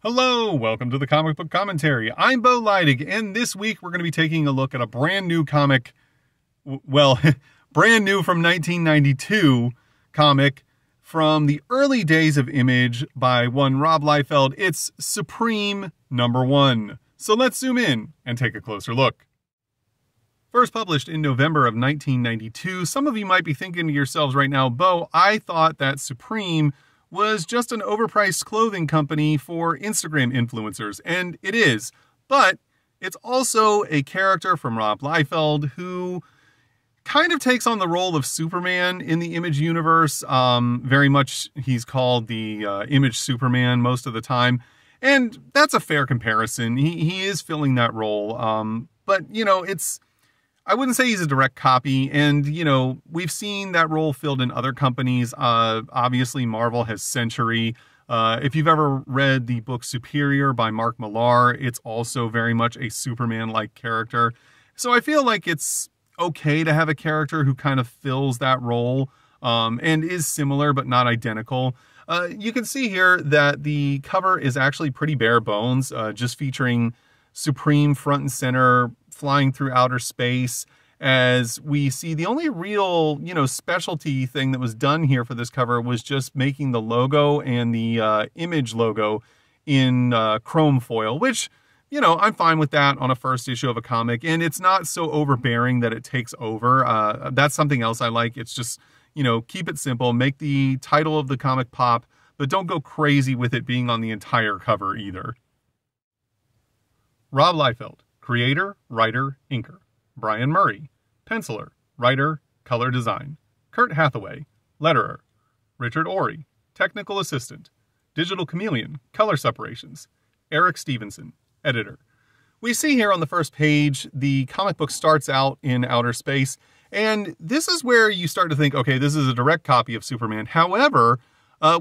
Hello, welcome to the Comic Book Commentary. I'm Bo Leidig, and this week we're going to be taking a look at a brand new comic, well, brand new from 1992 comic from the early days of Image by one Rob Liefeld. It's Supreme #1. So let's zoom in and take a closer look. First published in November of 1992, some of you might be thinking to yourselves right now, Bo, I thought that Supreme was just an overpriced clothing company for Instagram influencers, and it is. But it's also a character from Rob Liefeld who kind of takes on the role of Superman in the Image universe. Very much he's called the Image Superman most of the time, and that's a fair comparison. He is filling that role, but, you know, I wouldn't say he's a direct copy, and, you know, we've seen that role filled in other companies. Obviously, Marvel has Century. If you've ever read the book Superior by Mark Millar, it's also very much a Superman-like character. So I feel like it's okay to have a character who kind of fills that role and is similar but not identical. You can see here that the cover is actually pretty bare bones, just featuring Supreme front and center, flying through outer space, as we see the only real, specialty thing that was done here for this cover was just making the logo and the Image logo in chrome foil, which, I'm fine with that on a first issue of a comic, and it's not so overbearing that it takes over. That's something else I like. It's just, keep it simple, make the title of the comic pop, but don't go crazy with it being on the entire cover either. Rob Liefeld, creator, writer, inker. Brian Murray, penciler, writer, color design. Kurt Hathaway, letterer. Richard Ory, technical assistant. Digital Chameleon, color separations. Eric Stevenson, editor. We see here on the first page, the comic book starts out in outer space, and this is where you start to think, okay, this is a direct copy of Superman. However,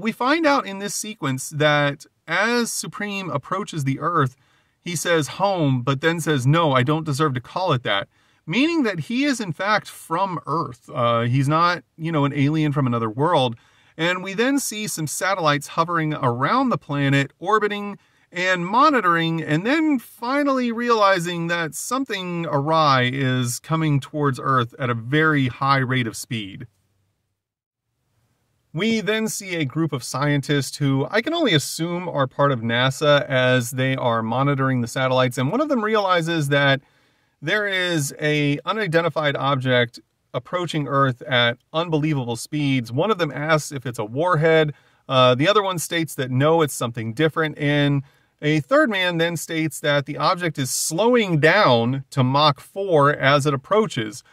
we find out in this sequence that as Supreme approaches the Earth, he says home, but then says, no, I don't deserve to call it that. Meaning that he is in fact from Earth. He's not, an alien from another world. And we then see some satellites hovering around the planet, orbiting and monitoring, and then finally realizing that something awry is coming towards Earth at a very high rate of speed. We then see a group of scientists who I can only assume are part of NASA as they are monitoring the satellites, and one of them realizes that there is an unidentified object approaching Earth at unbelievable speeds. One of them asks if it's a warhead. The other one states that no, it's something different, and a third man then states that the object is slowing down to Mach 4 as it approaches.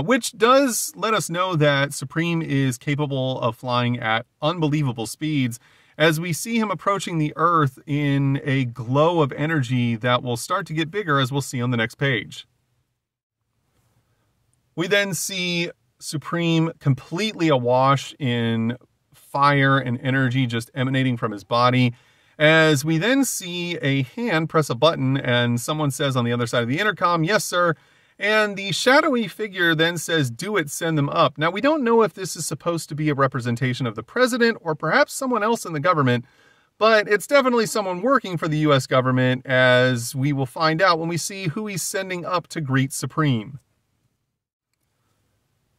Which does let us know that Supreme is capable of flying at unbelievable speeds, as we see him approaching the Earth in a glow of energy that will start to get bigger, as we'll see on the next page. We then see Supreme completely awash in fire and energy just emanating from his body, as we then see a hand press a button and someone says on the other side of the intercom, "Yes, sir." And the shadowy figure then says, "Do it, send them up." Now, we don't know if this is supposed to be a representation of the president or perhaps someone else in the government, but it's definitely someone working for the US government, as we will find out when we see who he's sending up to greet Supreme.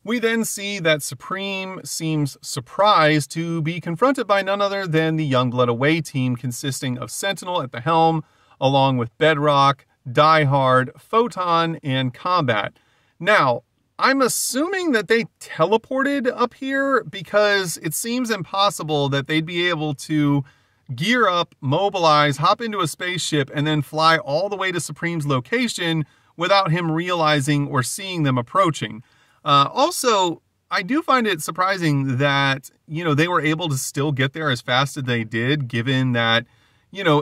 We then see that Supreme seems surprised to be confronted by none other than the Youngblood away team, consisting of Sentinel at the helm, along with Bedrock, Die Hard, Photon, and Combat. Now, I'm assuming that they teleported up here because it seems impossible that they'd be able to gear up, mobilize, hop into a spaceship, and then fly all the way to Supreme's location without him realizing or seeing them approaching. Also, I do find it surprising that, they were able to still get there as fast as they did, given that,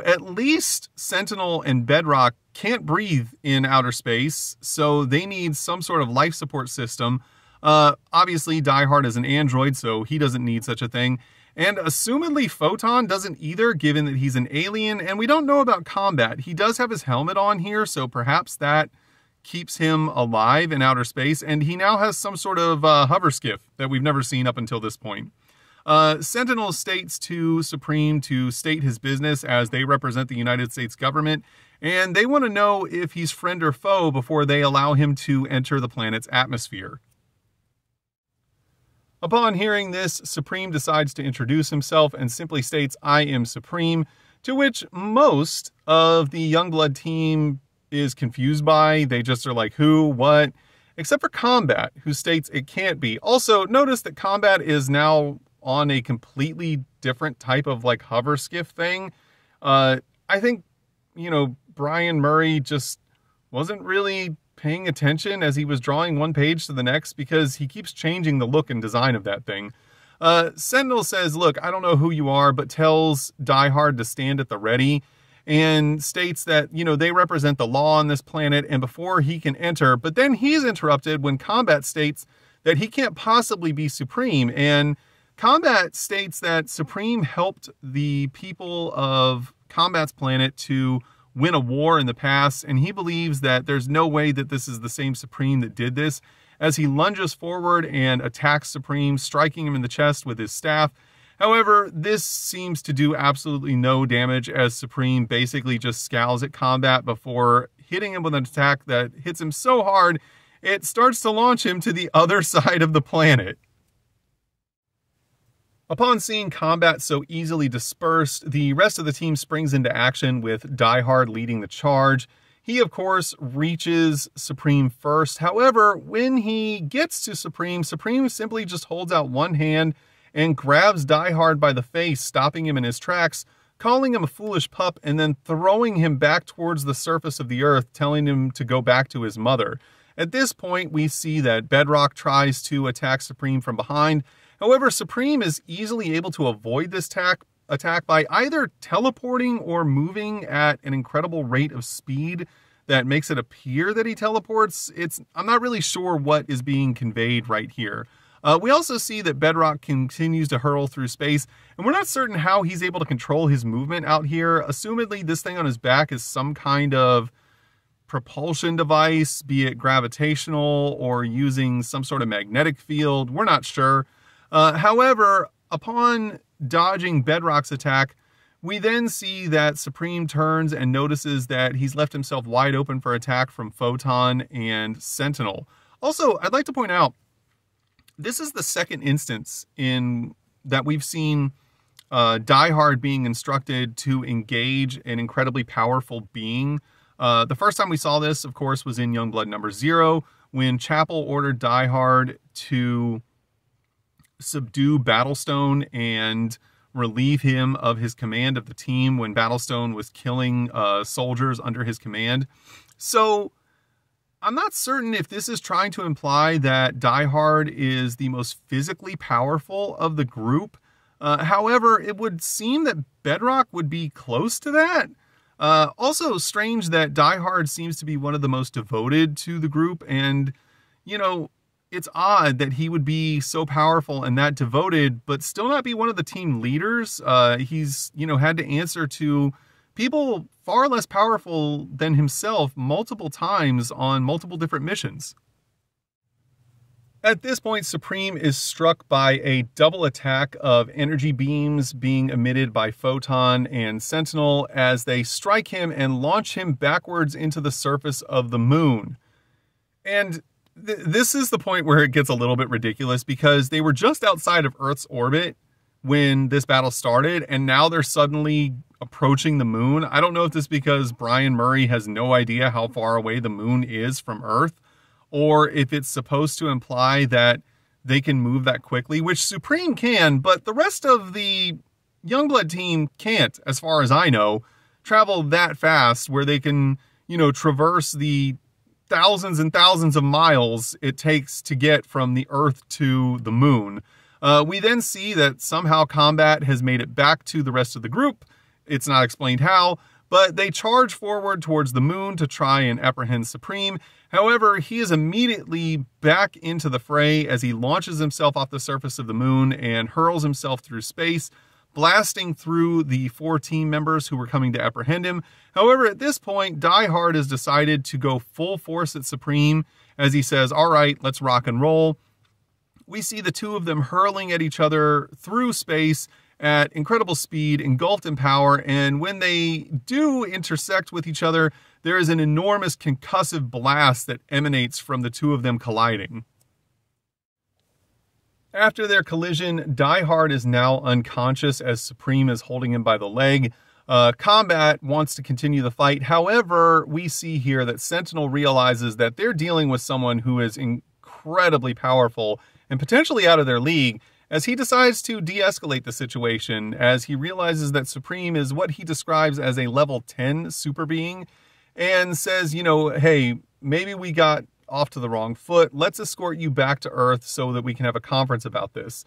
at least Sentinel and Bedrock can't breathe in outer space, so they need some sort of life support system. Obviously, Die Hard is an android, so he doesn't need such a thing. And assumedly, Photon doesn't either, given that he's an alien, and we don't know about Combat. He does have his helmet on here, so perhaps that keeps him alive in outer space, and he now has some sort of hover skiff that we've never seen up until this point. Sentinel states to Supreme to state his business as they represent the United States government, and they want to know if he's friend or foe before they allow him to enter the planet's atmosphere. Upon hearing this, Supreme decides to introduce himself and simply states, "I am Supreme," to which most of the Youngblood team is confused by. They just are like, who, what? Except for Combat, who states it can't be. Also, notice that Combat is now on a completely different type of like hover skiff thing. I think, Brian Murray just wasn't really paying attention as he was drawing one page to the next, because he keeps changing the look and design of that thing. Sentinel says, "Look, I don't know who you are," but tells Die Hard to stand at the ready and states that, they represent the law on this planet and before he can enter. But then he's interrupted when Combat states that he can't possibly be Supreme. And Combat states that Supreme helped the people of Combat's planet to win a war in the past, and he believes that there's no way that this is the same Supreme that did this, as he lunges forward and attacks Supreme, striking him in the chest with his staff. However, this seems to do absolutely no damage, as Supreme basically just scowls at Combat before hitting him with an attack that hits him so hard it starts to launch him to the other side of the planet. Upon seeing Combat so easily dispersed, the rest of the team springs into action with Die Hard leading the charge. He, of course, reaches Supreme first. However, when he gets to Supreme, Supreme simply just holds out one hand and grabs Die Hard by the face, stopping him in his tracks, calling him a foolish pup, and then throwing him back towards the surface of the Earth, telling him to go back to his mother. At this point, we see that Bedrock tries to attack Supreme from behind. However, Supreme is easily able to avoid this attack by either teleporting or moving at an incredible rate of speed that makes it appear that he teleports. I'm not really sure what is being conveyed right here. We also see that Bedrock continues to hurl through space, and we're not certain how he's able to control his movement out here. Assumedly, this thing on his back is some kind of propulsion device, be it gravitational or using some sort of magnetic field. We're not sure. However, upon dodging Bedrock's attack, we then see that Supreme turns and notices that he's left himself wide open for attack from Photon and Sentinel. Also, I'd like to point out, this is the second instance in that we've seen Die Hard being instructed to engage an incredibly powerful being. The first time we saw this, of course, was in Youngblood number 0, when Chapel ordered Die Hard to subdue Battlestone and relieve him of his command of the team when Battlestone was killing soldiers under his command. So I'm not certain if this is trying to imply that Die Hard is the most physically powerful of the group. However, it would seem that Bedrock would be close to that. Also strange that Die Hard seems to be one of the most devoted to the group, and, it's odd that he would be so powerful and that devoted, but still not be one of the team leaders. He's, had to answer to people far less powerful than himself multiple times on multiple different missions. At this point, Supreme is struck by a double attack of energy beams being emitted by Photon and Sentinel as they strike him and launch him backwards into the surface of the moon. And this is the point where it gets a little bit ridiculous, because they were just outside of Earth's orbit when this battle started, and now they're suddenly approaching the moon. I don't know if this is because Brian Murray has no idea how far away the moon is from Earth, or if it's supposed to imply that they can move that quickly, which Supreme can, but the rest of the Youngblood team can't, as far as I know, travel that fast where they can, traverse the thousands and thousands of miles it takes to get from the Earth to the moon. We then see that somehow Combat has made it back to the rest of the group. It's not explained how, but they charge forward towards the moon to try and apprehend Supreme. However, he is immediately back into the fray as he launches himself off the surface of the moon and hurls himself through space, blasting through the 4 team members who were coming to apprehend him. However, at this point, Die Hard has decided to go full force at Supreme as he says, "All right, let's rock and roll." we see the two of them hurling at each other through space at incredible speed, engulfed in power, and when they do intersect with each other, there is an enormous concussive blast that emanates from the two of them colliding. After their collision, Die Hard is now unconscious as Supreme is holding him by the leg. Combat wants to continue the fight. However, we see here that Sentinel realizes that they're dealing with someone who is incredibly powerful and potentially out of their league, as he decides to de-escalate the situation, as he realizes that Supreme is what he describes as a level 10 super being, and says, hey, maybe we got off to the wrong foot. Let's escort you back to Earth so that we can have a conference about this.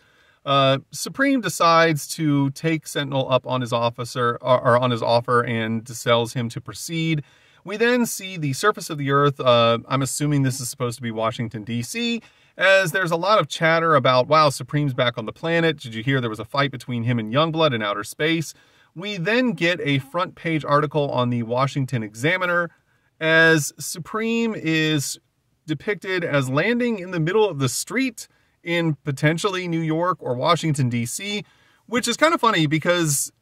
Supreme decides to take Sentinel up on his offer and tells him to proceed. We then see the surface of the Earth. I'm assuming this is supposed to be Washington, D.C., as there's a lot of chatter about, wow, Supreme's back on the planet. Did you hear there was a fight between him and Youngblood in outer space? We then get a front page article on the Washington Examiner as Supreme is depicted as landing in the middle of the street in potentially New York or Washington, D.C., which is kind of funny because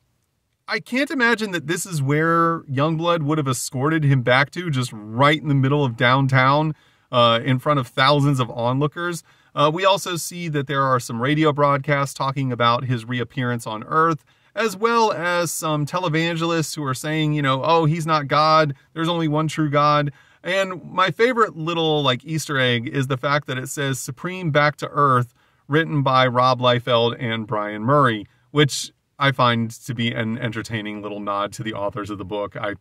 I can't imagine that this is where Youngblood would have escorted him back to, just right in the middle of downtown, in front of thousands of onlookers. We also see that there are some radio broadcasts talking about his reappearance on Earth, as well as some televangelists who are saying, oh, he's not God. There's only one true God. And my favorite little Easter egg is the fact that it says Supreme Back to Earth, written by Rob Liefeld and Brian Murray, which I find to be an entertaining little nod to the authors of the book. I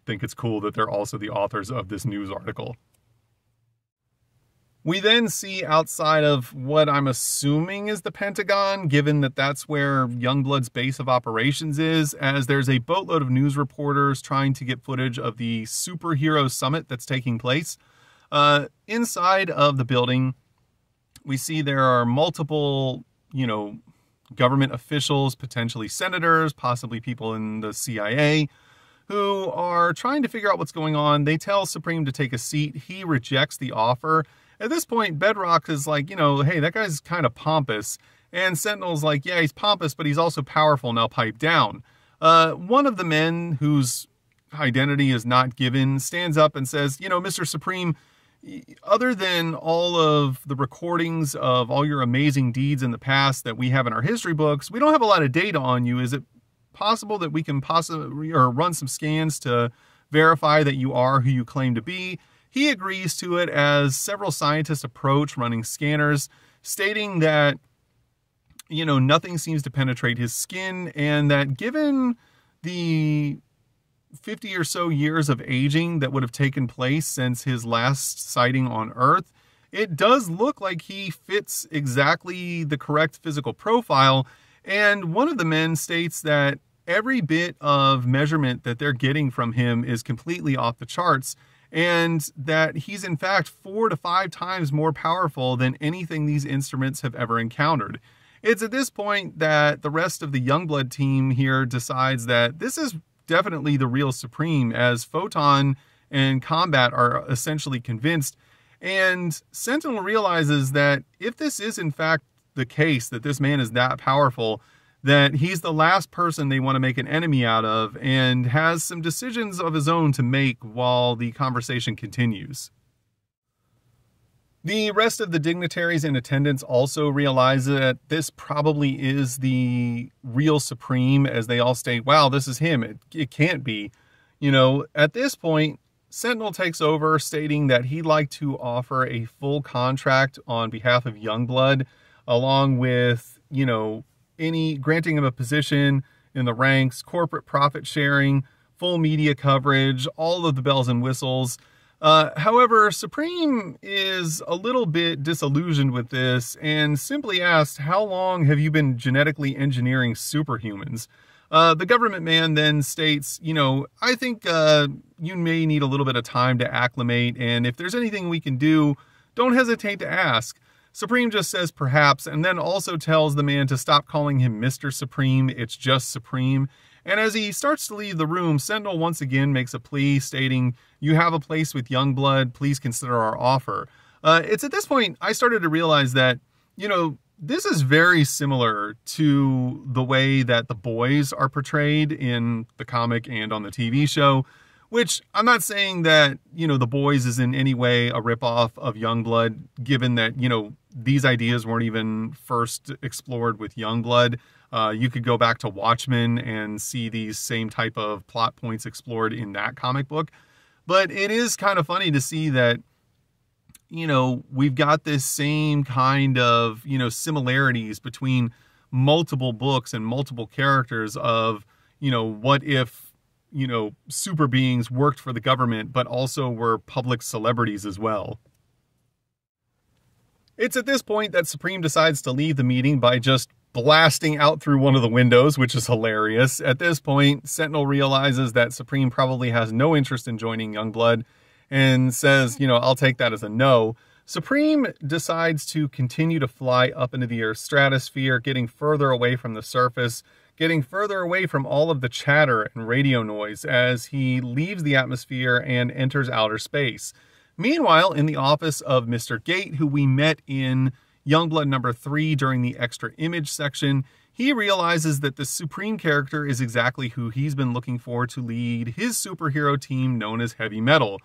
think it's cool that they're also the authors of this news article. We then see outside of what I'm assuming is the Pentagon, given that that's where Youngblood's base of operations is, as there's a boatload of news reporters trying to get footage of the superhero summit that's taking place. Inside of the building, we see there are multiple, government officials, potentially senators, possibly people in the CIA, who are trying to figure out what's going on. They tell Supreme to take a seat. He rejects the offer. At this point, Bedrock is like, hey, that guy's kind of pompous. And Sentinel's like, yeah, he's pompous, but he's also powerful. Now pipe down. One of the men whose identity is not given stands up and says, Mr. Supreme, other than all of the recordings of all your amazing deeds in the past that we have in our history books, we don't have a lot of data on you. Is it possible that we can run some scans to verify that you are who you claim to be? He agrees to it as several scientists approach running scanners, stating that, nothing seems to penetrate his skin, and that given the 50 or so years of aging that would have taken place since his last sighting on Earth, it does look like he fits exactly the correct physical profile. And one of the men states that every bit of measurement that they're getting from him is completely off the charts, and that he's in fact 4 to 5 times more powerful than anything these instruments have ever encountered. It's at this point that the rest of the Youngblood team here decides that this is definitely the real Supreme, as Photon and Combat are essentially convinced. And Sentinel realizes that if this is in fact the case, that this man is that powerful, that he's the last person they want to make an enemy out of, and has some decisions of his own to make while the conversation continues. The rest of the dignitaries in attendance also realize that this probably is the real Supreme, as they all state, wow, this is him. It can't be. At this point, Sentinel takes over, stating that he'd like to offer a full contract on behalf of Youngblood, along with, granting him a position in the ranks, corporate profit sharing, full media coverage, all of the bells and whistles. However, Supreme is a little bit disillusioned with this and simply asked, how long have you been genetically engineering superhumans? The government man then states, I think you may need a little bit of time to acclimate, and if there's anything we can do, don't hesitate to ask. Supreme just says perhaps, and then also tells the man to stop calling him Mr. Supreme, it's just Supreme. And as he starts to leave the room, Sentinel once again makes a plea, stating, you have a place with Youngblood, please consider our offer. It's at this point I started to realize that this is very similar to the way that the boys are portrayed in the comic and on the TV show, which I'm not saying that, the boys is in any way a ripoff of Youngblood, given that, these ideas weren't even first explored with Youngblood. You could go back to Watchmen and see these same type of plot points explored in that comic book. But it is kind of funny to see that, we've got this same kind of, similarities between multiple books and multiple characters of, what if, super beings worked for the government, but also were public celebrities as well. It's at this point that Supreme decides to leave the meeting by just blasting out through one of the windows, which is hilarious. At this point, Sentinel realizes that Supreme probably has no interest in joining Youngblood and says, I'll take that as a no. Supreme decides to continue to fly up into the Earth's stratosphere, getting further away from the surface, getting further away from all of the chatter and radio noise as he leaves the atmosphere and enters outer space. Meanwhile, in the office of Mr. Gate, who we met in Youngblood number 3 during the extra image section, he realizes that the Supreme character is exactly who he's been looking for to lead his superhero team known as Heavy Metal.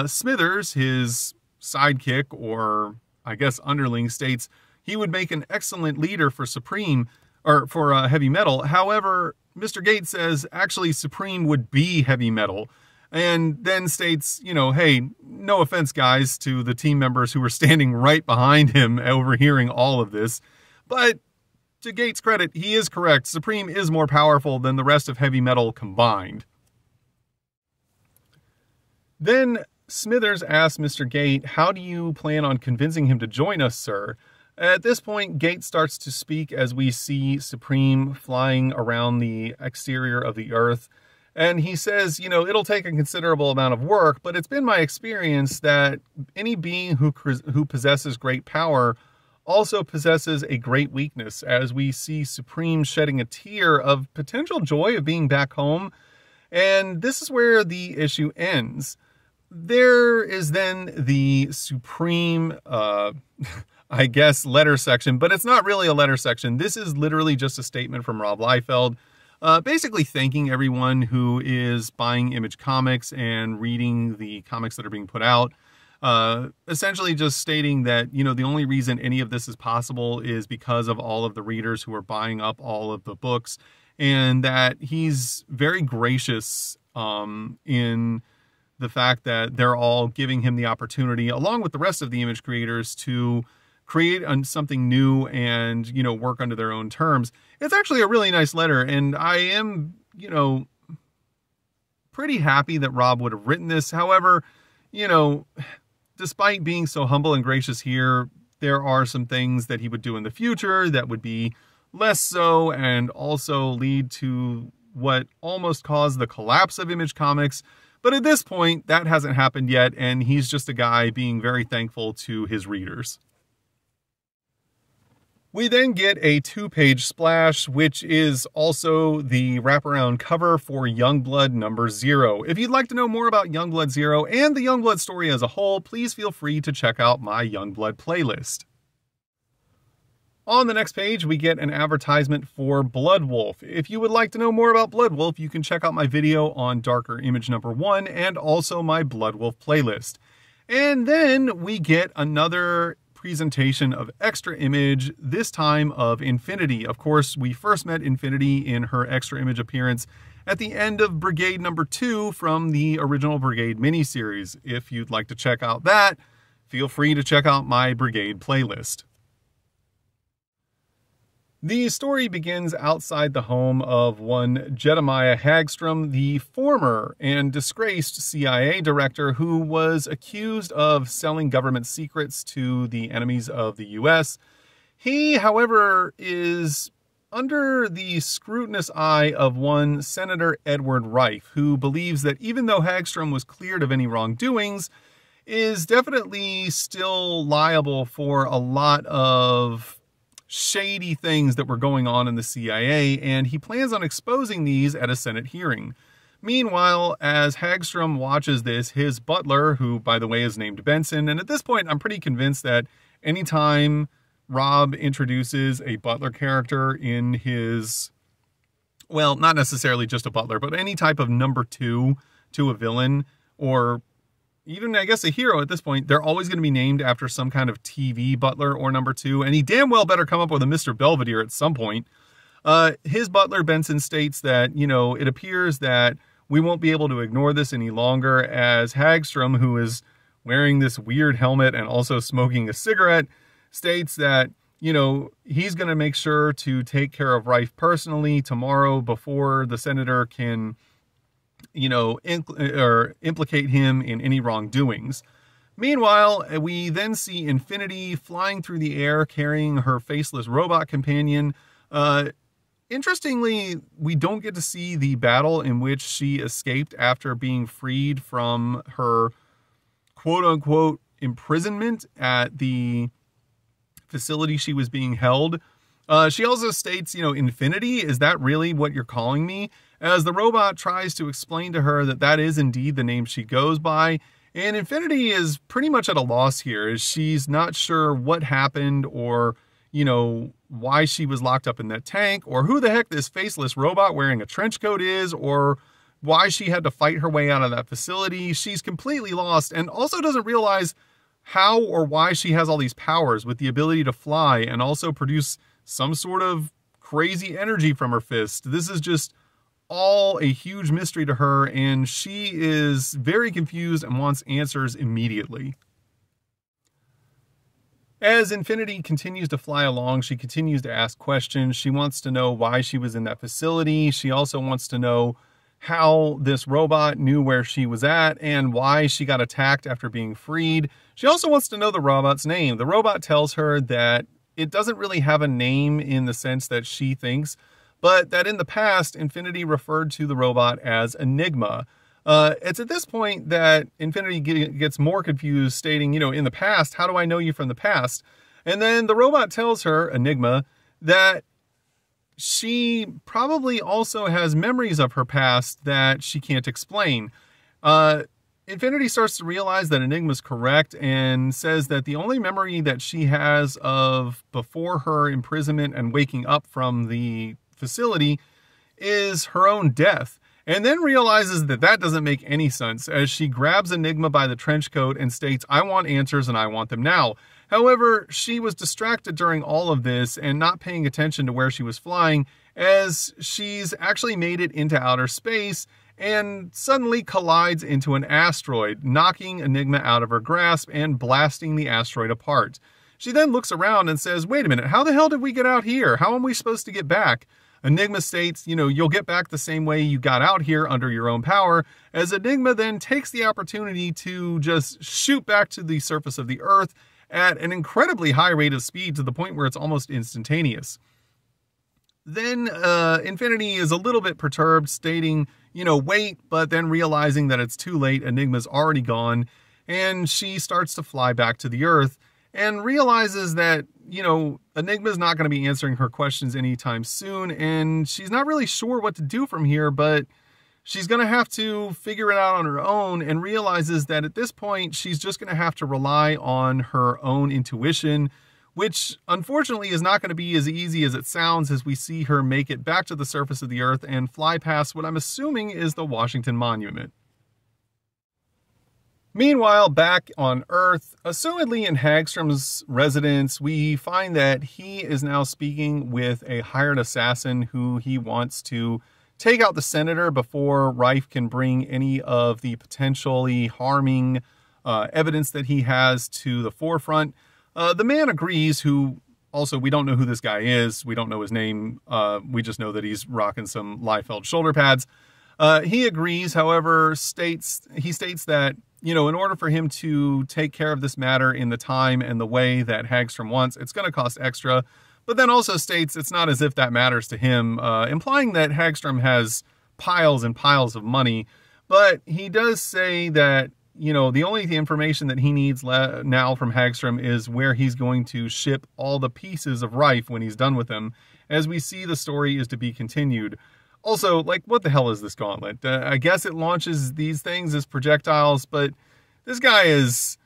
Smithers, his sidekick, or I guess underling, states he would make an excellent leader for Supreme, or for Heavy Metal. However, Mr. Gates says actually Supreme would be Heavy Metal, and then states, hey, no offense, guys, to the team members who were standing right behind him overhearing all of this, but to Gates' credit, he is correct. Supreme is more powerful than the rest of Heavy Metal combined. Then Smithers asks Mr. Gate, how do you plan on convincing him to join us, sir? At this point, Gate starts to speak as we see Supreme flying around the exterior of the Earth. And he says, it'll take a considerable amount of work, but it's been my experience that any being who possesses great power also possesses a great weakness, as we see Supreme shedding a tear of potential joy of being back home. And this is where the issue ends. There is then the Supreme, I guess, letter section, but it's not really a letter section. This is literally just a statement from Rob Liefeld, basically thanking everyone who is buying Image Comics and reading the comics that are being put out. Essentially just stating that, the only reason any of this is possible is because of all of the readers who are buying up all of the books, and that he's very gracious in the fact that they're all giving him the opportunity, along with the rest of the Image creators, to create something new and, work under their own terms. It's actually a really nice letter, and I am, pretty happy that Rob would have written this. However, despite being so humble and gracious here, there are some things that he would do in the future that would be less so, and also lead to what almost caused the collapse of Image Comics. But at this point, that hasn't happened yet, and he's just a guy being very thankful to his readers. We then get a 2-page splash, which is also the wraparound cover for Youngblood number 0. If you'd like to know more about Youngblood 0 and the Youngblood story as a whole, please feel free to check out my Youngblood playlist. On the next page, we get an advertisement for Bloodwolf. If you would like to know more about Bloodwolf, you can check out my video on Darker Image number 1 and also my Bloodwolf playlist. And then we get another presentation of Extra Image, this time of Infinity. Of course, we first met Infinity in her Extra Image appearance at the end of Brigade number 2 from the original Brigade miniseries. If you'd like to check out that, feel free to check out my Brigade playlist. The story begins outside the home of one Jedemiah Hagstrom, the former and disgraced CIA director who was accused of selling government secrets to the enemies of the U.S. He, however, is under the scrutinous eye of one Senator Edward Reif, who believes that even though Hagstrom was cleared of any wrongdoings, is definitely still liable for a lot of shady things that were going on in the CIA, and he plans on exposing these at a Senate hearing. Meanwhile, as Hagstrom watches this, his butler, who by the way is named Benson, and at this point I'm pretty convinced that anytime Rob introduces a butler character in his, well, not necessarily just a butler, but any type of number two to a villain, or even, I guess, a hero at this point, they're always going to be named after some kind of TV butler or number two, and he damn well better come up with a Mr. Belvedere at some point. His butler, Benson, states that, it appears that we won't be able to ignore this any longer, as Hagstrom, who is wearing this weird helmet and also smoking a cigarette, states that, he's going to make sure to take care of Rife personally tomorrow before the senator can, implicate him in any wrongdoings. Meanwhile, we then see Infinity flying through the air carrying her faceless robot companion. Interestingly, we don't get to see the battle in which she escaped after being freed from her quote-unquote imprisonment at the facility she was being held. She also states, Infinity, is that really what you're calling me? As the robot tries to explain to her that that is indeed the name she goes by. And Infinity is pretty much at a loss here, as she's not sure what happened or, why she was locked up in that tank, or who the heck this faceless robot wearing a trench coat is, or why she had to fight her way out of that facility. She's completely lost, and also doesn't realize how or why she has all these powers with the ability to fly and also produce some sort of crazy energy from her fist. This is just all a huge mystery to her, and she is very confused and wants answers immediately. As Infinity continues to fly along, she continues to ask questions. She wants to know why she was in that facility. She also wants to know how this robot knew where she was at and why she got attacked after being freed. She also wants to know the robot's name. The robot tells her that it doesn't really have a name in the sense that she thinks, but that in the past, Infinity referred to the robot as Enigma. It's at this point that Infinity gets more confused, stating, in the past, how do I know you from the past? And then the robot tells her, Enigma, that she probably also has memories of her past that she can't explain. Infinity starts to realize that Enigma's correct and says that the only memory that she has of before her imprisonment and waking up from the facility is her own death. And then realizes that that doesn't make any sense, as she grabs Enigma by the trench coat and states, I want answers and I want them now. However, she was distracted during all of this and not paying attention to where she was flying, as she's actually made it into outer space and suddenly collides into an asteroid, knocking Enigma out of her grasp and blasting the asteroid apart. She then looks around and says, wait a minute, how the hell did we get out here? How am we supposed to get back? Enigma states, you'll get back the same way you got out here under your own power, as Enigma then takes the opportunity to just shoot back to the surface of the Earth at an incredibly high rate of speed to the point where it's almost instantaneous. Then Infinity is a little bit perturbed, stating, wait, but then realizing that it's too late, Enigma's already gone, and she starts to fly back to the Earth and realizes that, Enigma's not going to be answering her questions anytime soon, and she's not really sure what to do from here, but she's going to have to figure it out on her own, and realizes that at this point, she's just going to have to rely on her own intuition, which unfortunately is not going to be as easy as it sounds, as we see her make it back to the surface of the Earth and fly past what I'm assuming is the Washington Monument. Meanwhile, back on Earth, assumedly in Hagstrom's residence, we find that he is now speaking with a hired assassin who he wants to take out the senator before Rife can bring any of the potentially harming evidence that he has to the forefront. The man agrees, who also, we don't know who this guy is. We don't know his name. We just know that he's rocking some Liefeld shoulder pads. He agrees, however, he states that, in order for him to take care of this matter in the time and the way that Hagstrom wants, it's going to cost extra, but then also states it's not as if that matters to him, implying that Hagstrom has piles and piles of money. But he does say that, the only information that he needs now from Hagstrom is where he's going to ship all the pieces of Rife when he's done with them, as we see the story is to be continued. Also, what the hell is this gauntlet? I guess it launches these things as projectiles, but this guy is,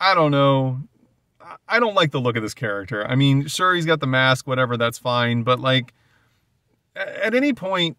I don't know. I don't like the look of this character. I mean, sure, he's got the mask, whatever, that's fine. But like, at any point,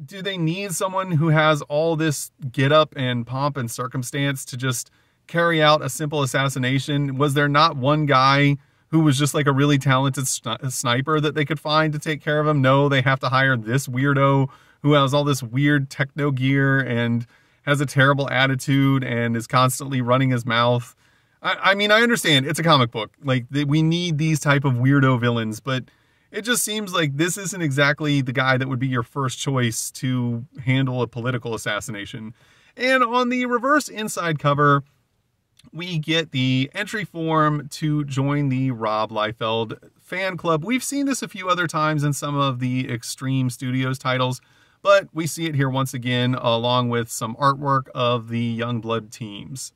do they need someone who has all this get up and pomp and circumstance to just carry out a simple assassination? Was there not one guy who was just like a really talented sniper that they could find to take care of him? No, they have to hire this weirdo who has all this weird techno gear and has a terrible attitude and is constantly running his mouth. I mean, I understand it's a comic book. Like, we need these type of weirdo villains, but it just seems like this isn't exactly the guy that would be your first choice to handle a political assassination. And on the reverse inside cover, we get the entry form to join the Rob Liefeld fan club. We've seen this a few other times in some of the Extreme Studios titles, but we see it here once again, along with some artwork of the Youngblood teams.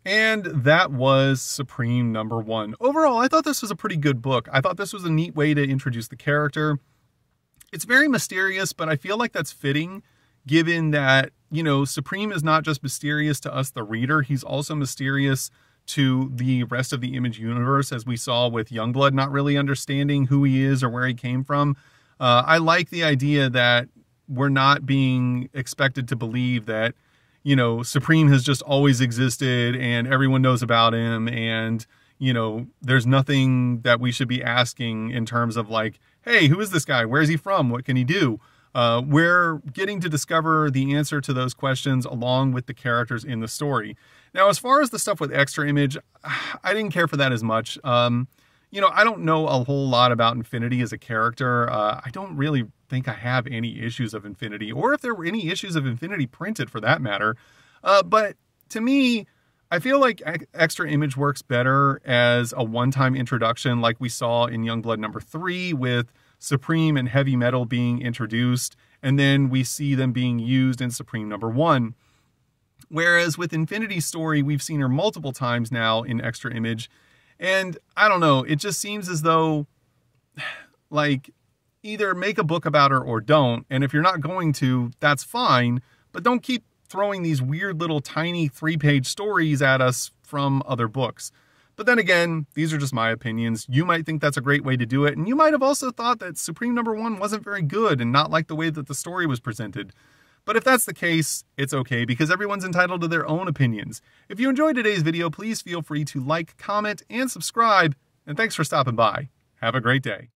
And that was Supreme #1. Overall, I thought this was a pretty good book. I thought this was a neat way to introduce the character. It's very mysterious, but I feel like that's fitting, given that, you know, Supreme is not just mysterious to us, the reader. He's also mysterious to the rest of the Image universe, as we saw with Youngblood not really understanding who he is or where he came from. I like the idea that we're not being expected to believe that, you know, Supreme has just always existed and everyone knows about him, and, you know, there's nothing that we should be asking in terms of like, hey, who is this guy? Where's he from? What can he do? We're getting to discover the answer to those questions along with the characters in the story. Now, as far as the stuff with Extra Image, I didn't care for that as much. You know, I don't know a whole lot about Infinity as a character. I don't really think I have any issues of Infinity, or if there were any issues of Infinity printed for that matter. But to me, I feel like Extra Image works better as a one-time introduction, like we saw in Youngblood #3 with Supreme and Heavy Metal being introduced, and then we see them being used in Supreme #1. Whereas with Infinity's story, we've seen her multiple times now in Extra Image, and I don't know, it just seems as though, like, either make a book about her or don't, and if you're not going to, that's fine, but don't keep throwing these weird little tiny 3-page stories at us from other books. But then again, these are just my opinions. You might think that's a great way to do it, and you might have also thought that Supreme #1 wasn't very good and not like the way that the story was presented. But if that's the case, it's okay, because everyone's entitled to their own opinions. If you enjoyed today's video, please feel free to like, comment, and subscribe, and thanks for stopping by. Have a great day.